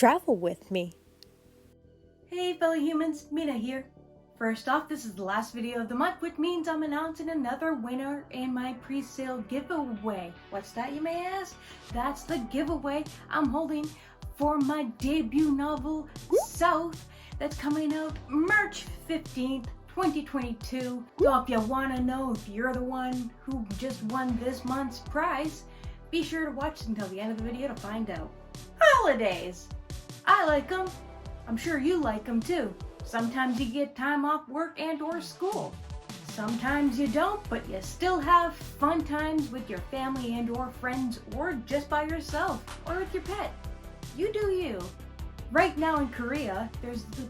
travel with me. Hey fellow humans, Mina here. First off, this is the last video of the month, which means I'm announcing another winner in my pre-sale giveaway. What's that, you may ask? That's the giveaway I'm holding for my debut novel, South, that's coming out March 15th, 2022. So if you want to know if you're the one who just won this month's prize, be sure to watch until the end of the video to find out. Holidays! I like them. I'm sure you like them too. Sometimes you get time off work and or school. Sometimes you don't, but you still have fun times with your family and or friends, or just by yourself, or with your pet. You do you. Right now in Korea, there's the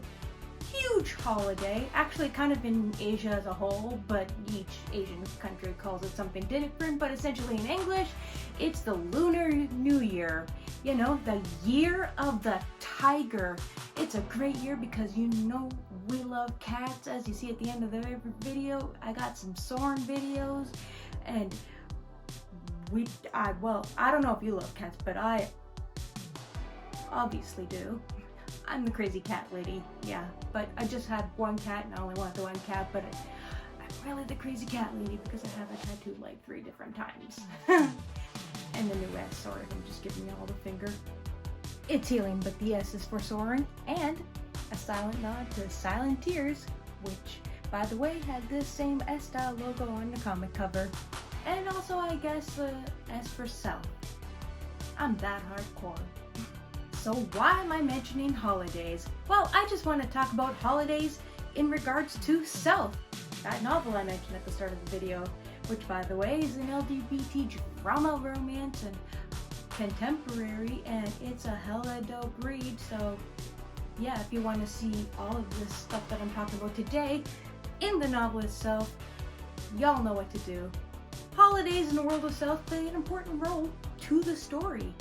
huge holiday, actually kind of in Asia as a whole, but each Asian country calls it something different, but essentially in English, it's the Lunar New Year. You know, the year of the tiger. It's a great year because you know we love cats. As you see at the end of every video, I got some Soren videos, and I don't know if you love cats, but I obviously do. I'm the crazy cat lady, yeah, but I just had one cat and I only want the one cat, but I'm really the crazy cat lady because I have a tattoo like 3 different times. And the new S, sorry, I'm just giving you all the finger. It's healing, but the S is for soaring, and a silent nod to Silent Tears, which, by the way, had this same S-style logo on the comic cover. And also, I guess, S for South. I'm that hardcore. So why am I mentioning holidays? Well, I just want to talk about holidays in regards to South, that novel I mentioned at the start of the video, which, by the way, is an LGBT drama romance and contemporary, and it's a hella dope read. So yeah, if you want to see all of this stuff that I'm talking about today in the novel itself, y'all know what to do. Holidays in the world of South play an important role to the story.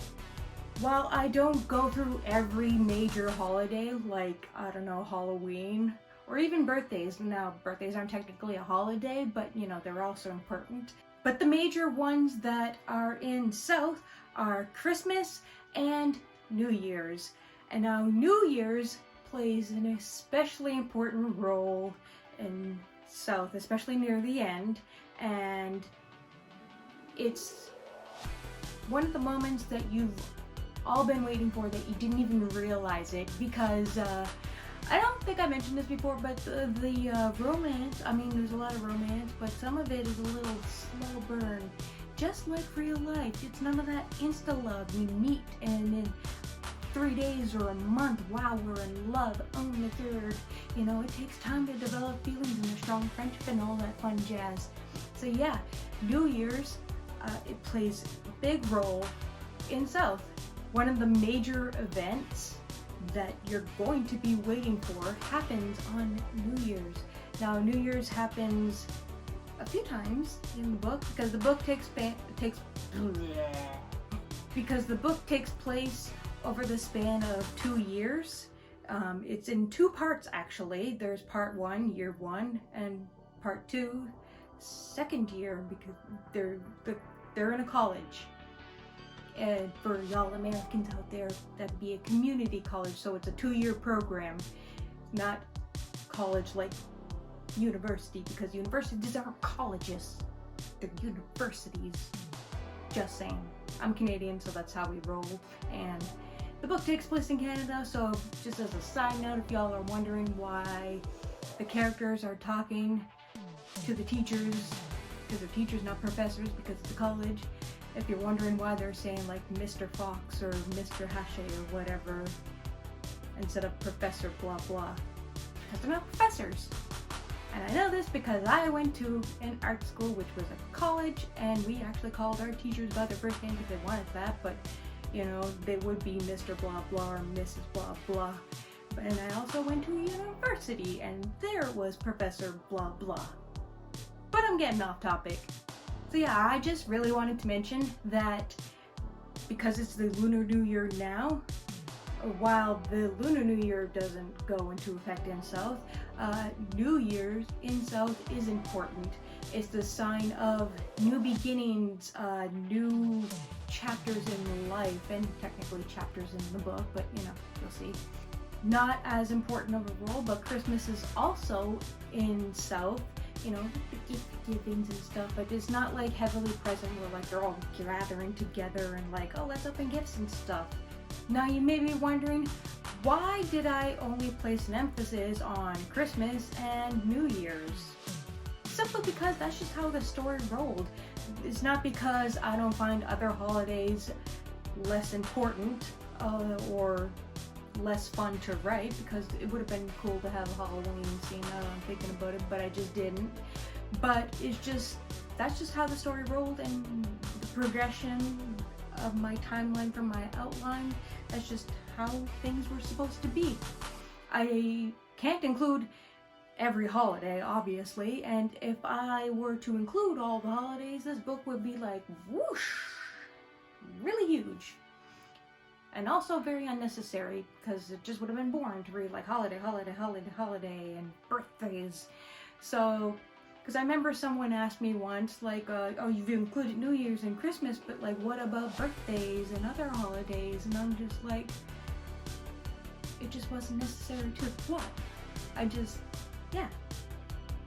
While I don't go through every major holiday, like, I don't know, Halloween, or even birthdays. Now, birthdays aren't technically a holiday, but you know, they're also important. But the major ones that are in South are Christmas and New Year's. And now New Year's plays an especially important role in South, especially near the end. And it's one of the moments that you've all been waiting for that you didn't even realize it, because I don't think I mentioned this before, but the romance, I mean, there's a lot of romance, but some of it is a little slow burn. Just like real life, it's none of that insta-love. We meet and in 3 days or a month, wow, we're in love on the 3rd. You know, it takes time to develop feelings and a strong friendship and all that fun jazz. So yeah, New Year's, it plays a big role in South. One of the major events that you're going to be waiting for happens on New Year's. Now, New Year's happens a few times in the book because the book takes place over the span of 2 years. It's in 2 parts actually. There's part 1, year 1, and part 2, second year, because they're in a college. And for y'all Americans out there, that'd be a community college, so it's a 2-year program, not college like university, because universities aren't colleges, they're universities. Just saying. I'm Canadian, so that's how we roll, and the book takes place in Canada, so just as a side note, if y'all are wondering why the characters are talking to the teachers, because they're teachers, not professors, because it's a college. If you're wondering why they're saying like Mr. Fox or Mr. Hache or whatever instead of Professor blah blah, because they're not professors. And I know this because I went to an art school, which was a college, and we actually called our teachers by their first name because they wanted that, but you know, they would be Mr. blah blah or Mrs. blah blah. And I also went to a university, and there was Professor blah blah. But I'm getting off topic. So yeah, I just really wanted to mention that because it's the Lunar New Year now, while the Lunar New Year doesn't go into effect in South, New Year's in South is important. It's the sign of new beginnings, new chapters in life, and technically chapters in the book, but you know, you'll see. Not as important of a role, but Christmas is also in South, you know, the gift givings and stuff, but it's not like heavily present where like they're all gathering together and like, oh, let's open gifts and stuff. Now you may be wondering, why did I only place an emphasis on Christmas and New Year's? Simply because that's just how the story rolled. It's not because I don't find other holidays less important or less fun to write, because it would have been cool to have a Halloween scene. Now I'm thinking about it, but I just didn't. But it's just, that's just how the story rolled, and the progression of my timeline from my outline, that's just how things were supposed to be. I can't include every holiday, obviously, and if I were to include all the holidays, this book would be like whoosh, really huge. And also very unnecessary, because it just would have been boring to read like holiday, holiday, holiday, holiday, and birthdays. So, because I remember someone asked me once, like, oh, you've included New Year's and Christmas, but like, what about birthdays and other holidays? And I'm just like, it just wasn't necessary to the plot. Yeah.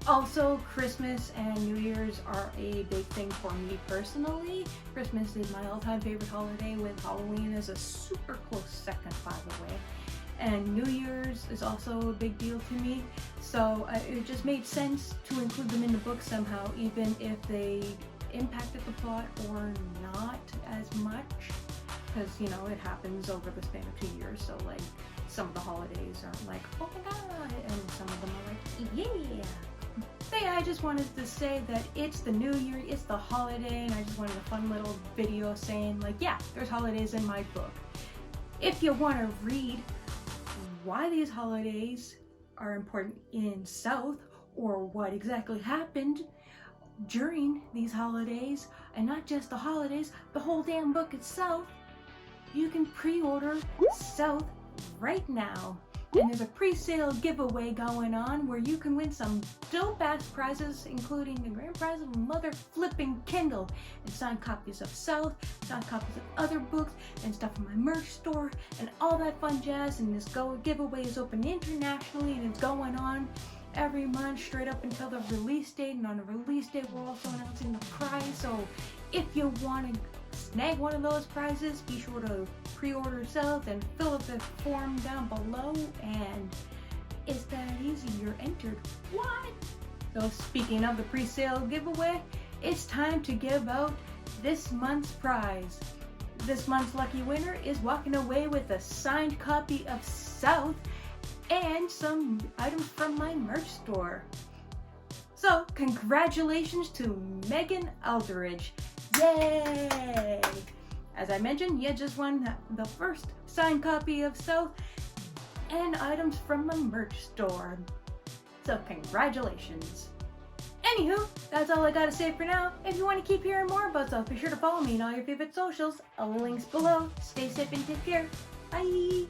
Also, Christmas and New Year's are a big thing for me personally. Christmas is my all-time favorite holiday, with Halloween as a super close second, by the way. And New Year's is also a big deal to me. So it just made sense to include them in the book somehow, even if they impacted the plot or not as much. Because, you know, it happens over the span of 2 years, so like, some of the holidays are like, oh my god, and some of them are like, yeah. So yeah, I just wanted to say that it's the New Year, it's the holiday, and I just wanted a fun little video saying like, yeah, there's holidays in my book. If you want to read why these holidays are important in South, or what exactly happened during these holidays, and not just the holidays, the whole damn book itself, you can pre-order South right now. And there's a pre-sale giveaway going on where you can win some dope-ass prizes, including the grand prize of a mother-flipping Kindle, and signed copies of South, signed copies of other books, and stuff from my merch store, and all that fun jazz. And this giveaway is open internationally, and it's going on every month straight up until the release date. And on the release date, we're also announcing the prize. So if you want to snag one of those prizes, be sure to pre-order South and fill out the form down below, and it's that easy, you're entered. What? So speaking of the pre-sale giveaway, it's time to give out this month's prize. This month's lucky winner is walking away with a signed copy of South and some items from my merch store. So congratulations to Megan Aldridge. Yay! As I mentioned, you just won the first signed copy of South and items from my merch store. So congratulations. Anywho, that's all I gotta say for now. If you want to keep hearing more about South, be sure to follow me on all your favorite socials. All the links below. Stay safe and take care. Bye!